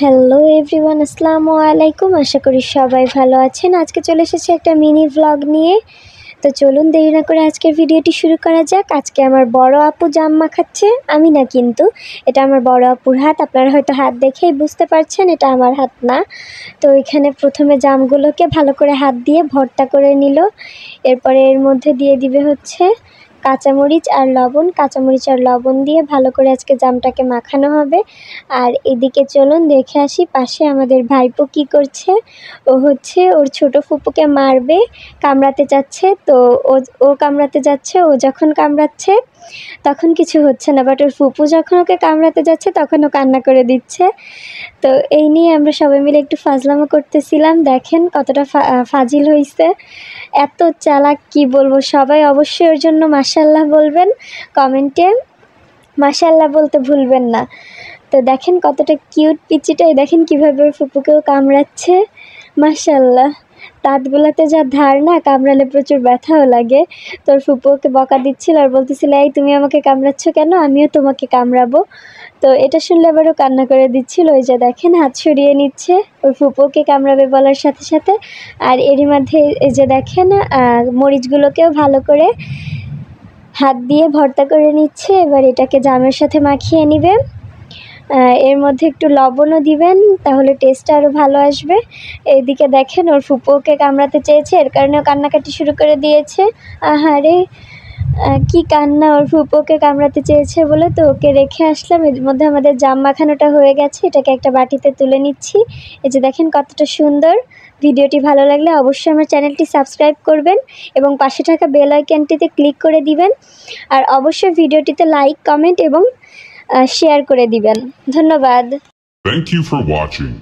Hello everyone, আসসালামু আলাইকুম। আশা করি সবাই ভালো আছেন। আজকে চলে এসেছি একটা মিনি ভ্লগ নিয়ে। তো চলুন দেরি না করে আজকের ভিডিওটি শুরু করা যাক। আজকে আমার বড় আপু জাম মাখাচ্ছে, আমি না, কিন্তু এটা আমার বড় আপুর হাত। আপনারা হয়তো হাত দেখেই বুঝতে পারছেন এটা আমার হাত না। তো এখানে প্রথমে জামগুলোকে ভালো করে হাত দিয়ে ভর্তা করে নিল। এরপরে এর মধ্যে দিয়ে দিবে হচ্ছে কাঁচামরিচ আর লবণ। কাঁচামরিচ আর লবণ দিয়ে ভালো করে আজকে জামটাকে মাখানো হবে। আর এদিকে চলুন দেখে আসি পাশে আমাদের ভাইপো কি করছে। ও হচ্ছে ওর ছোট ফুপুকে মারবে, কামড়াতে চাচ্ছে। তো ও কামড়াতে যাচ্ছে, ও যখন কামড়াচ্ছে তখন কিছু হচ্ছে না, বাট ওর ফুপু যখন ওকে কামড়াতে যাচ্ছে তখন ও কান্না করে দিচ্ছে। তো এই নিয়ে আমরা সবাই মিলে একটু ফাজলামো করতেছিলাম। দেখেন কতটা ফাজিল হয়েছে, এত চালাক কি বলবো। সবাই অবশ্যই ওর জন্য মাশাআল্লাহ বলবেন, কমেন্টে মাশাআল্লাহ বলতে ভুলবেন না। তো দেখেন কতটা কিউট পিচিটাই, দেখেন কীভাবে ওর ফুপুকেও কামড়াচ্ছে। মাশাআল্লাহ, দাঁতগুলোতে যা ধার না, কামড়ালে প্রচুর ব্যথাও লাগে। তোর ফুপু ওকে বকা দিচ্ছিল আর বলতেছিল, এই তুমি আমাকে কামড়াচ্ছ কেন, আমিও তোমাকে কামড়াবো। তো এটা শুনলে আবারও কান্না করে দিচ্ছিল। ওই যে দেখেন হাত সরিয়ে নিচ্ছে ওর ফুপুকে কামড়াবে বলার সাথে সাথে। আর এরই মধ্যে এই যে দেখেন মরিচগুলোকেও ভালো করে হাত দিয়ে ভর্তা করে নিচ্ছে। এবার এটাকে জামের সাথে মাখিয়ে নিবে। এর মধ্যে একটু লবণও দিবেন, তাহলে টেস্টটা আরও ভালো আসবে। এইদিকে দেখেন ওর ফুপুকে কামড়াতে চেয়েছে, এর কারণেও কান্নাকাটি শুরু করে দিয়েছে। আহারে কি কান্না, ওর ফুপুকে কামড়াতে চেয়েছে বলে। তো ওকে রেখে আসলাম। এর মধ্যে আমাদের জাম মাখানোটা হয়ে গেছে, এটাকে একটা বাটিতে তুলে নিচ্ছি। এই যে দেখেন কতটা সুন্দর। ভিডিওটি ভালো লাগলে অবশ্যই আমার চ্যানেলটি সাবস্ক্রাইব করবেন এবং পাশে থাকা বেল আইকনটিতে ক্লিক করে দিবেন। আর অবশ্যই ভিডিওটিতে লাইক, কমেন্ট এবং শেয়ার করে দিবেন। ধন্যবাদ। Thank you for watching.